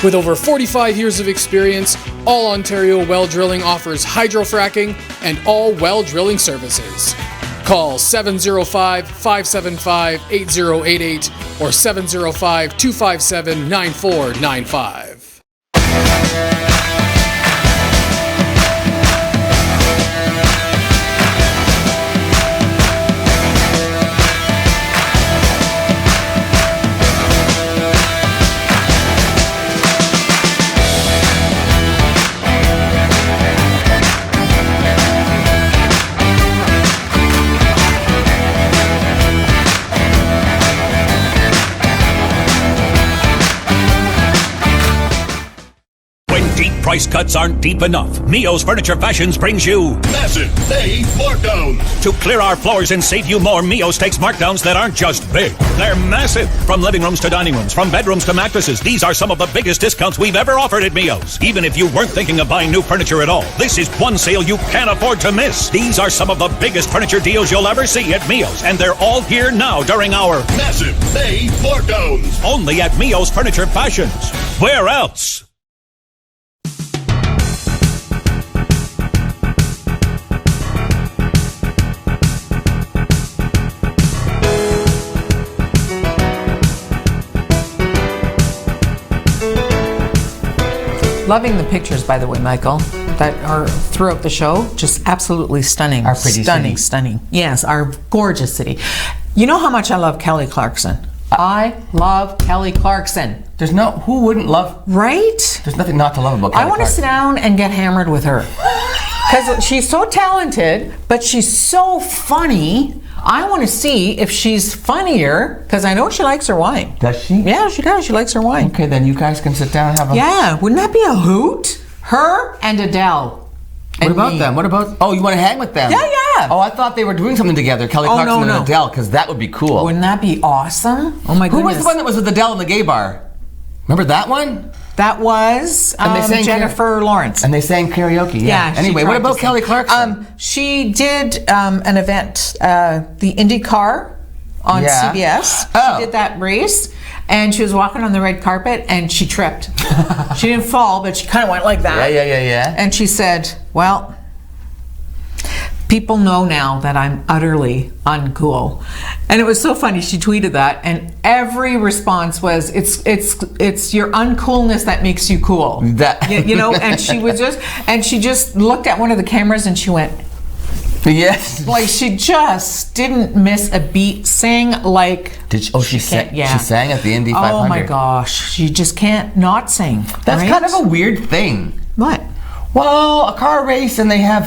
With over 45 years of experience, All Ontario Well Drilling offers hydrofracking and all well drilling services. Call 705-575-8088 or 705-257-9495. Price cuts aren't deep enough. Mio's Furniture Fashions brings you massive May markdowns. To clear our floors and save you more, Mio's takes markdowns that aren't just big. They're massive. From living rooms to dining rooms, from bedrooms to mattresses, these are some of the biggest discounts we've ever offered at Mio's. Even if you weren't thinking of buying new furniture at all, this is one sale you can't afford to miss. These are some of the biggest furniture deals you'll ever see at Mio's, and they're all here now during our massive May markdowns. Only at Mio's Furniture Fashions. Where else? Loving the pictures, by the way, Michael, that are throughout the show. Just absolutely stunning. Our pretty stunning, city. Stunning. Yes, our gorgeous city. You know how much I love Kelly Clarkson. I love Kelly Clarkson. There's no, who wouldn't love? Right? There's nothing not to love about Kelly I want to Clarkson. sit down and get hammered with her. Because she's so talented, but she's so funny. I want to see if she's funnier, because I know she likes her wine. Does she? Yeah, she does. She likes her wine. Okay, then you guys can sit down and have a... Yeah, wouldn't that be a hoot? Her and Adele. What about them? What about... Oh, you want to hang with them? Yeah, yeah. Oh, I thought they were doing something together, Kelly Clarkson and Adele, because that would be cool. Wouldn't that be awesome? Oh my goodness. Who was the one that was with Adele in the gay bar? Remember that one? That was Jennifer Lawrence. And they sang karaoke, yeah. Anyway, what about Kelly Clarkson? She did an event, the IndyCar on CBS. She did that race, and she was walking on the red carpet, and she tripped. She didn't fall, but she kind of went like that. Yeah. And she said, well, people know now that I'm utterly uncool. And it was so funny. She tweeted that, and every response was, it's your uncoolness that makes you cool. You know, and she just looked at one of the cameras and she went, yes. Like she just didn't miss a beat. Sang like... She sang at the Indy 500. Oh my gosh. She just can't not sing. That's kind of a weird thing. What? Well, a car race, and they have,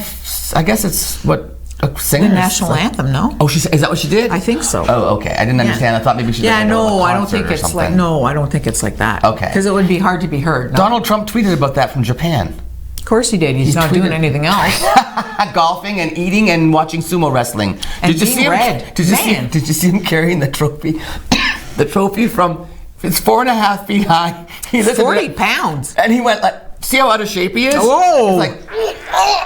I guess it's what a singer. The national anthem, no? Oh, is that what she did? I think so. Oh, okay. I didn't understand. I thought maybe she did. Yeah, no, I don't think it's like. No, I don't think it's like that. Okay. Because it would be hard to be heard. No? Donald Trump tweeted about that from Japan. Of course he did. He's not doing anything else. Golfing and eating and watching sumo wrestling. And did you see red? Did you see him carrying the trophy? The trophy from, it's 4.5 feet high. He 40 pounds. And he went like, see how out of shape he is? Whoa. He's like,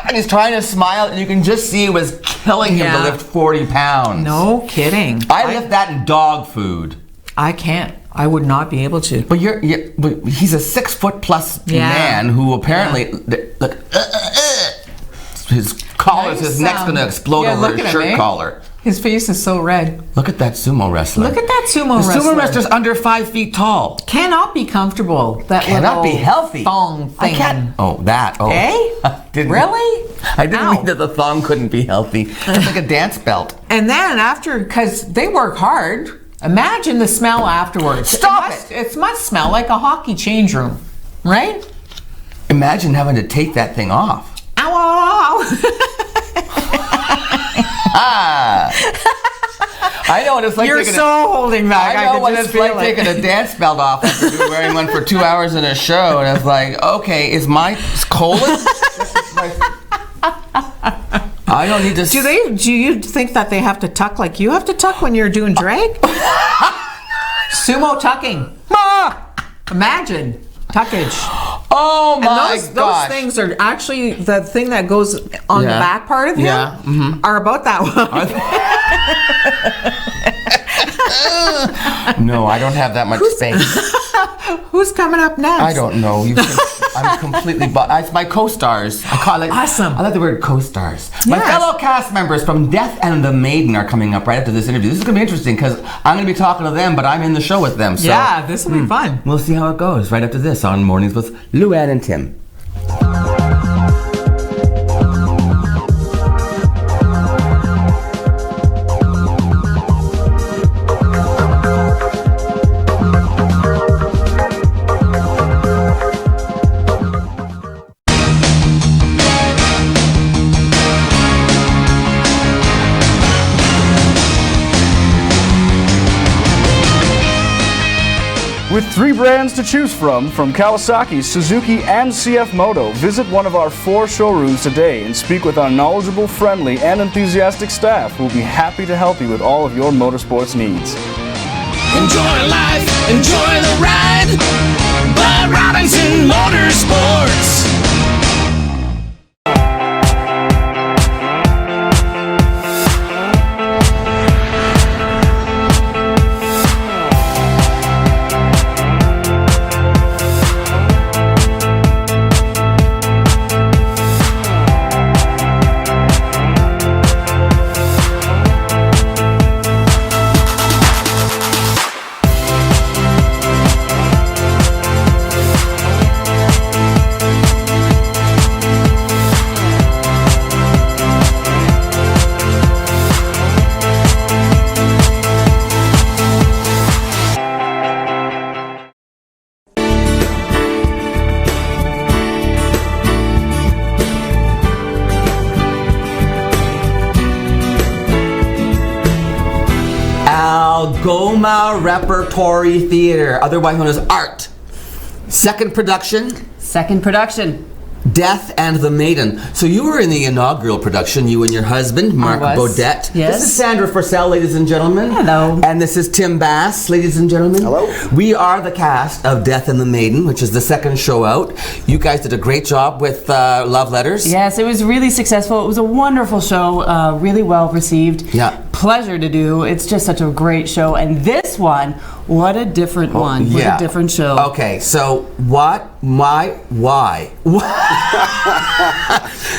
and he's trying to smile, and you can just see it was killing him to lift 40 pounds. No kidding. I lift that in dog food. I can't. I would not be able to. But he's a 6 foot plus man who apparently look. His collar, his neck's going to explode over his shirt collar. His face is so red. Look at that sumo wrestler. Look at that sumo wrestler. The sumo wrestler's under 5 feet tall. Cannot be comfortable. That cannot be healthy. Thong thing. I can't. Oh, that. Oh. Really? I didn't mean that the thong couldn't be healthy. It's like a dance belt. And then after, because they work hard, imagine the smell afterwards. Stop it! It must smell like a hockey change room, right? Imagine having to take that thing off. Ow! I know what it's like. You're so holding back. I know what it's like taking a dance belt off after wearing one for 2 hours in a show, and it's like, okay, is my colon? I don't need to. Do you think that they have to tuck like you have to tuck when you're doing drag? Sumo tucking. Imagine tuckage. Oh my gosh. Those things are actually the thing that goes on the back part of you are about that one. No, I don't have that much space. Who's coming up next? I don't know. I'm completely. It's my co-stars. Awesome. I like the word co-stars. My fellow cast members from Death and the Maiden are coming up right after this interview. This is going to be interesting because I'm going to be talking to them, but I'm in the show with them. So yeah, this will be fun. We'll see how it goes right after this on Mornings with Luann and Tim. With 3 brands to choose from Kawasaki, Suzuki, and CF Moto, visit one of our 4 showrooms today and speak with our knowledgeable, friendly, and enthusiastic staff who will be happy to help you with all of your motorsports needs. Enjoy life, enjoy the ride. Bud Robinson Motorsports. Algoma Repertory Theater, otherwise known as ART. Second production. Death and the Maiden. So you were in the inaugural production, you and your husband, Mark Baudette. Yes. This is Sandra Forcell, ladies and gentlemen. Hello. And this is Tim Bass, ladies and gentlemen. Hello. We are the cast of Death and the Maiden, which is the second show out. You guys did a great job with Love Letters. Yes, it was really successful. It was a wonderful show, really well received. Yeah. Pleasure to do. It's just such a great show. And this one, what a different one. What a different show. Okay, so why?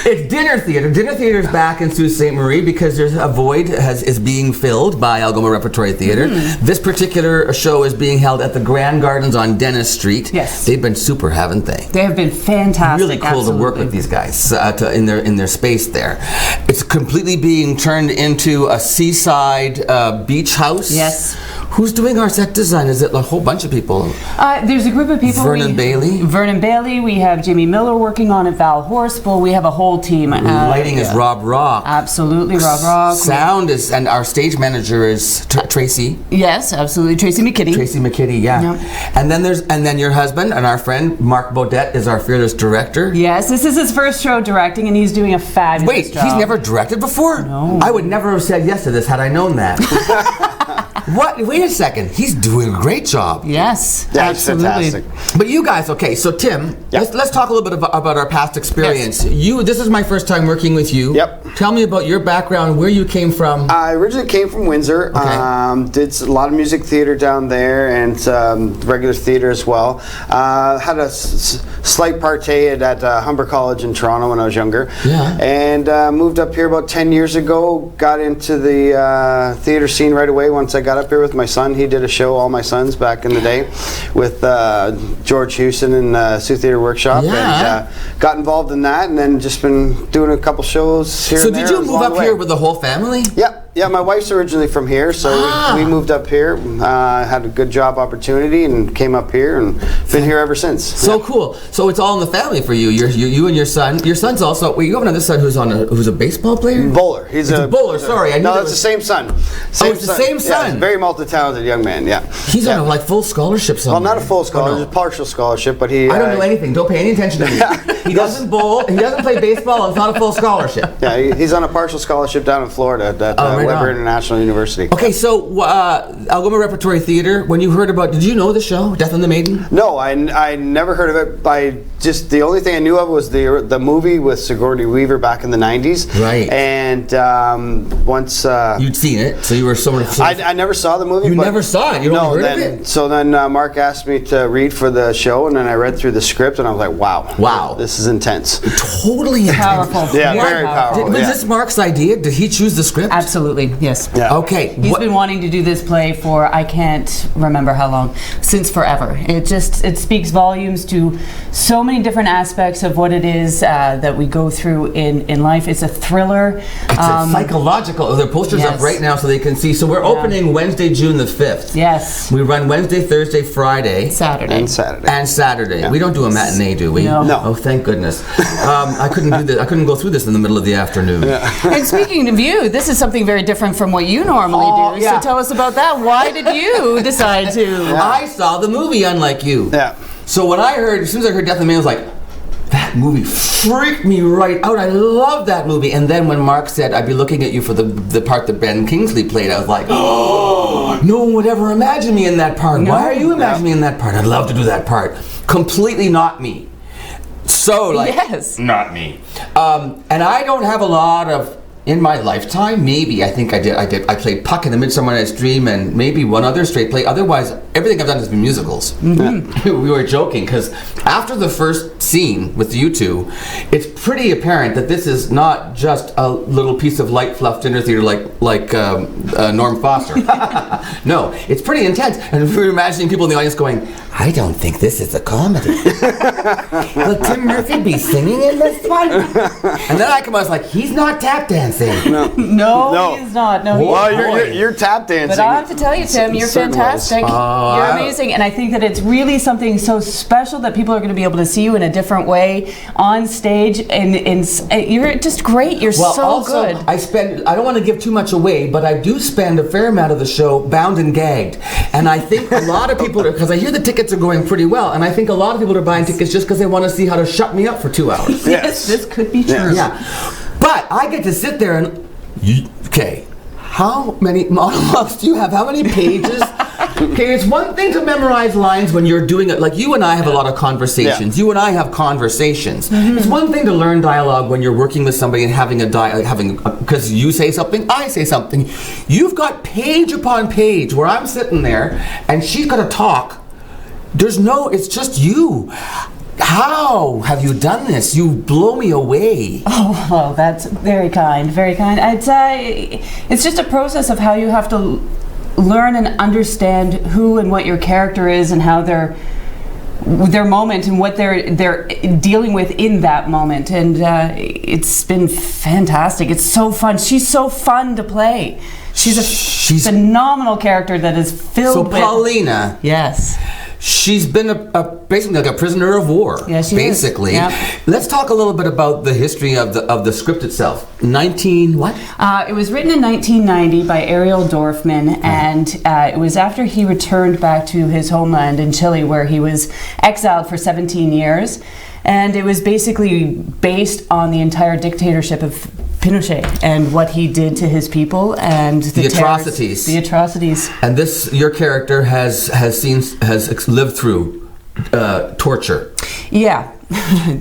It's dinner theater. Dinner theater is back in Sault Ste. Marie because there's a void is being filled by Algoma Repertory Theater. This particular show is being held at the Grand Gardens on Dennis Street. Yes. They've been super, haven't they? They have been fantastic. Really cool to work with these guys in their space there. It's completely being turned into a seaside beach house. Yes. Who's doing our set design? Is it a whole bunch of people? There's a group of people. Vernon Bailey. We have Jimmy Miller working on it, Val Horspool. We have a whole team. Lighting is Rob Rock. Absolutely, Rob Rock. Sound is, and our stage manager is Tracy. Yes, absolutely, Tracy McKitty. Yeah. And then your husband and our friend Mark Baudette is our fearless director. Yes, this is his first show directing, and he's doing a fabulous job. Wait, he's never directed before? No. I would never have said yes to this had I known that. What? Wait a second. He's doing a great job. Yes, yeah, absolutely. Fantastic. But you guys, okay, so Tim, let's talk a little bit about our past experience. Yes. This is my first time working with you. Yep. Tell me about your background, where you came from. I originally came from Windsor. Okay. Did a lot of music theater down there and regular theater as well. Had a slight partay at Humber College in Toronto when I was younger. Yeah. And moved up here about 10 years ago. Got into the theater scene right away once I got up here with my son. He did a show, All My Sons, back in the day with George Houston and Sioux Theater Workshop. Yeah. And got involved in that and then just been doing a couple shows here So and there. did you move up here with the whole family? Yep. Yeah, my wife's originally from here, so we moved up here, had a good job opportunity, and came up here, and been here ever since. So cool. So it's all in the family for you. You and your son. Your son's also. Wait, you have another son who's a baseball player. Bowler. He's a bowler. Sorry, I knew no, it's the same son. It's the same son. Yeah, he's a very multi-talented young man. Yeah. He's on a full scholarship. Somewhere. Well, not a full scholarship, partial scholarship, but he. I don't know anything. Don't pay any attention to me. He doesn't bowl. He doesn't play baseball. It's not a full scholarship. Yeah, he's on a partial scholarship down in Florida at Weber International University. Okay, so Algoma Repertory Theatre, when you heard about, did you know the show, Death on the Maiden? No, I never heard of it. The only thing I knew of was the movie with Sigourney Weaver back in the 90s. Right. And once... You'd seen it, so you were sort of... I never saw the movie. You never saw it? You only heard of it? So then Mark asked me to read for the show, and then I read through the script, and I was like, wow, this is intense. Totally powerful. Yeah, very powerful. Was this Mark's idea? Did he choose the script? Absolutely, yes. Yeah. Okay. He's been wanting to do this play for, I can't remember how long, since forever. It speaks volumes to so many different aspects of what it is that we go through in life. It's a thriller. It's a psychological. The poster's up right now so they can see. So we're opening Wednesday, June the 5th. Yes. We run Wednesday, Thursday, Friday. Saturday. And Saturday. And Saturday. Yeah. We don't do a matinee, do we? No. Oh, thank goodness. I couldn't do this. I couldn't go through this in the middle of the afternoon. And speaking of you, this is something very different from what you normally do. Yeah. So tell us about that. Why did you decide to? I saw the movie, unlike you. Yeah. So when as soon as I heard Death of the Maiden, I was like, that movie freaked me right out. I love that movie. And then when Mark said, I'd be looking at you for the part that Ben Kingsley played, I was like, oh, no one would ever imagine me in that part. No. Why are you imagining me in that part? I'd love to do that part. Completely not me. So, not me. And I don't have a lot of, in my lifetime, maybe, I think I did. I played Puck in The Midsummer Night's Dream and maybe one other straight play. Otherwise, everything I've done has been musicals. Mm-hmm. We were joking, because after the first scene with you two, it's pretty apparent that this is not just a little piece of light fluff dinner theater like Norm Foster. No, it's pretty intense. And we were imagining people in the audience going, I don't think this is a comedy. Will Tim Murphy be singing in this one? And then I come out, I was like, he's not tap dancing. No, he's not. No, you're tap dancing. But I have to tell you, Tim, you're fantastic. You're amazing, and I think that it's really something so special that people are going to be able to see you in a different way on stage, and you're just great. You're good. I don't want to give too much away, but I do spend a fair amount of the show bound and gagged, and I think a lot of people, because I hear the tickets are going pretty well, and I think a lot of people are buying tickets just because they want to see how to shut me up for 2 hours. Yes, this could be true. Yeah. But I get to sit there and, okay, how many monologues do you have? How many pages? Okay, it's one thing to memorize lines when you're doing it. Like you and I have a lot of conversations. You and I have conversations. Mm-hmm. It's one thing to learn dialogue when you're working with somebody and having because you say something, I say something. You've got page upon page where I'm sitting there and she's got to talk. It's just you. How have you done this? You blow me away. Oh, well, that's very kind, very kind. I'd say it's just a process of how you have to learn and understand who and what your character is and how their moment and what they're dealing with in that moment. And it's been fantastic. It's so fun. She's so fun to play. She's a phenomenal character that is filled with... So Paulina... Yes. She's been basically like a prisoner of war. Yes, she basically. is. Yep. Let's talk a little bit about the history of the script itself. What? It was written in 1990 by Ariel Dorfman, and it was after he returned back to his homeland in Chile, where he was exiled for 17 years. And it was basically based on the entire dictatorship of Pinochet and what he did to his people and the atrocities. The atrocities. And your character has lived through torture. Yeah.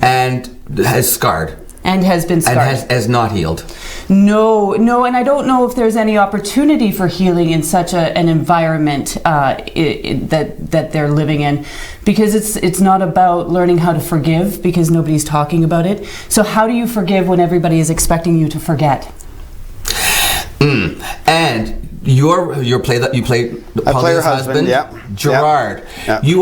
And has scarred. And has been scarred. And has not healed. No, and I don't know if there's any opportunity for healing in such an environment that they're living in, because it's not about learning how to forgive, because nobody's talking about it. So how do you forgive when everybody is expecting you to forget? And your play that you played, Paulina's husband, Gerard. Yep. You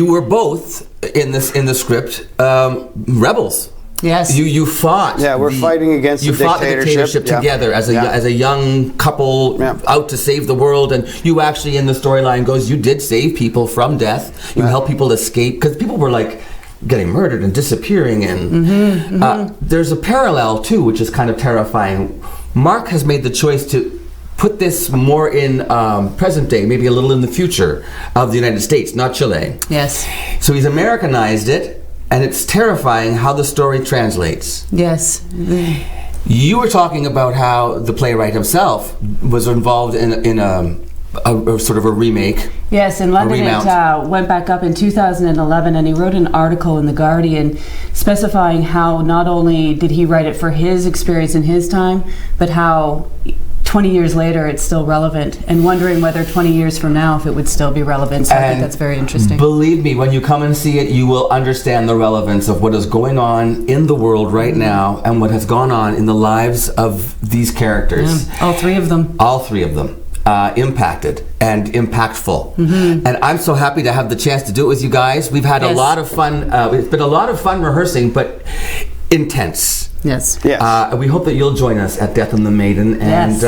were both in the script rebels. Yes. You fought. Yeah, we're fighting against the dictatorship. You fought the dictatorship together as a young couple out to save the world, and you actually in the storyline goes, you did save people from death. You helped people escape, because people were like getting murdered and disappearing, and there's a parallel too, which is kind of terrifying. Mark has made the choice to put this more in present day, maybe a little in the future of the United States, not Chile. Yes. So he's Americanized it. And it's terrifying how the story translates. Yes. You were talking about how the playwright himself was involved in a sort of a remake. Yes, in London it went back up in 2011, and he wrote an article in The Guardian specifying how not only did he write it for his experience in his time, but how 20 years later it's still relevant, and wondering whether 20 years from now if it would still be relevant. So I think that's very interesting. Believe me, when you come and see it, you will understand the relevance of what is going on in the world right now and what has gone on in the lives of these characters. Yeah, all three of them. All three of them. Impacted and impactful. And I'm so happy to have the chance to do it with you guys. We've had a lot of fun. It's been a lot of fun rehearsing, but intense. Yes. We hope that you'll join us at Death and the Maiden. And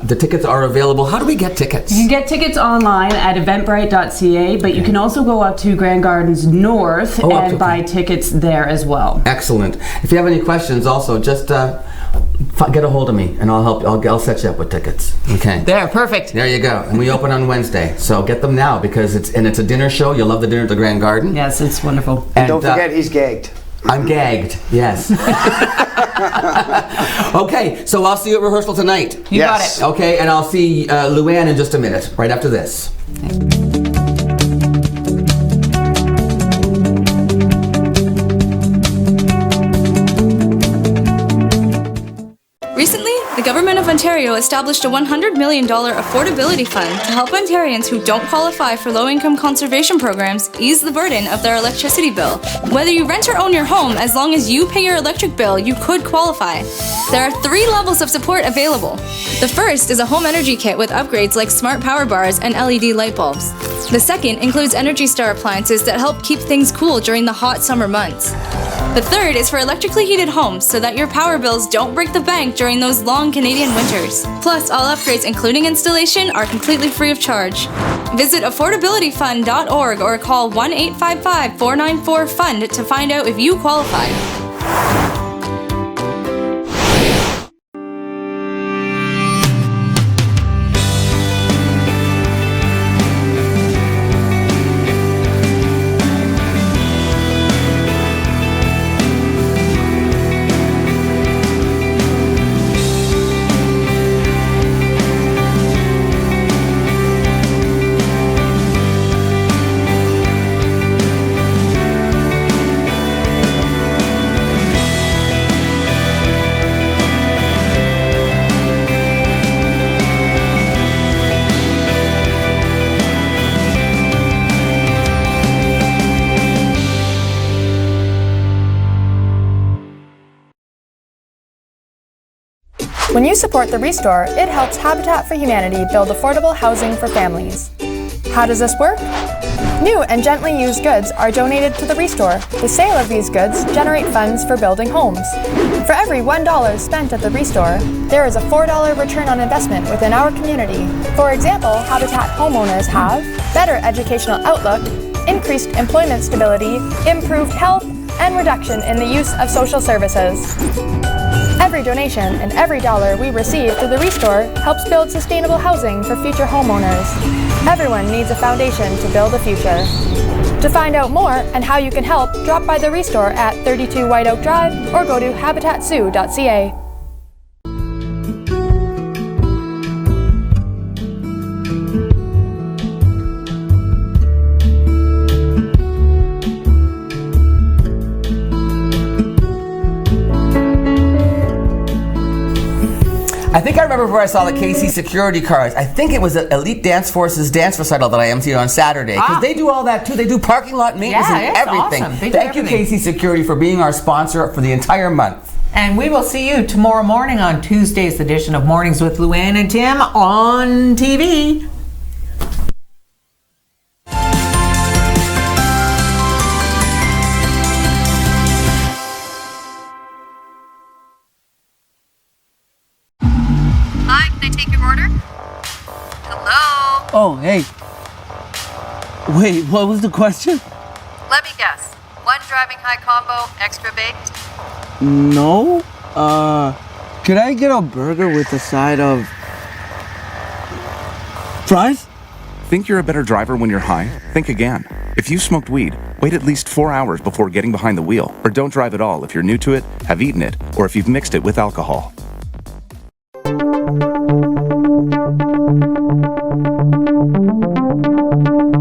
the tickets are available. How do we get tickets? You can get tickets online at eventbrite.ca, but you can also go up to Grand Gardens North and buy tickets there as well. Excellent. If you have any questions, also just get a hold of me and I'll help you. I'll set you up with tickets. Okay. There, perfect. There you go. And we open on Wednesday, so get them now because it's a dinner show. You'll love the dinner at the Grand Garden. Yes, it's wonderful. And don't forget, he's gagged. I'm gagged. Yes. Okay, so I'll see you at rehearsal tonight. You got it. Okay, and I'll see Luann in just a minute, right after this. Recently, the Government of Ontario established a $100 million affordability fund to help Ontarians who don't qualify for low-income conservation programs ease the burden of their electricity bill. Whether you rent or own your home, as long as you pay your electric bill, you could qualify. There are 3 levels of support available. The first is a home energy kit with upgrades like smart power bars and LED light bulbs. The second includes Energy Star appliances that help keep things cool during the hot summer months. The third is for electrically heated homes so that your power bills don't break the bank during those long Canadian winters. Plus, all upgrades, including installation, are completely free of charge. Visit affordabilityfund.org or call 1-855-494-FUND to find out if you qualify. When you support the Restore, it helps Habitat for Humanity build affordable housing for families. How does this work? New and gently used goods are donated to the Restore. The sale of these goods generate funds for building homes. For every $1 spent at the Restore, there is a $4 return on investment within our community. For example, Habitat homeowners have better educational outlook, increased employment stability, improved health, and reduction in the use of social services. Every donation and every dollar we receive through the Restore helps build sustainable housing for future homeowners. Everyone needs a foundation to build a future. To find out more and how you can help, drop by the Restore at 32 White Oak Drive or go to habitatzoo.ca. I think I remember where I saw the KC security cars. I think it was Elite Dance Force's dance recital that I emceed on Saturday. Because they do all that too. They do parking lot maintenance and everything. Awesome. Thank you, KC Security, for being our sponsor for the entire month. And we will see you tomorrow morning on Tuesday's edition of Mornings with Luann and Tim on TV. Hi, can I take your order? Hello? Oh, hey. Wait, what was the question? Let me guess. One driving high combo, extra baked? No. Could I get a burger with a side of fries? Think you're a better driver when you're high? Think again. If you smoked weed, wait at least 4 hours before getting behind the wheel, or don't drive at all if you're new to it, have eaten it, or if you've mixed it with alcohol. you.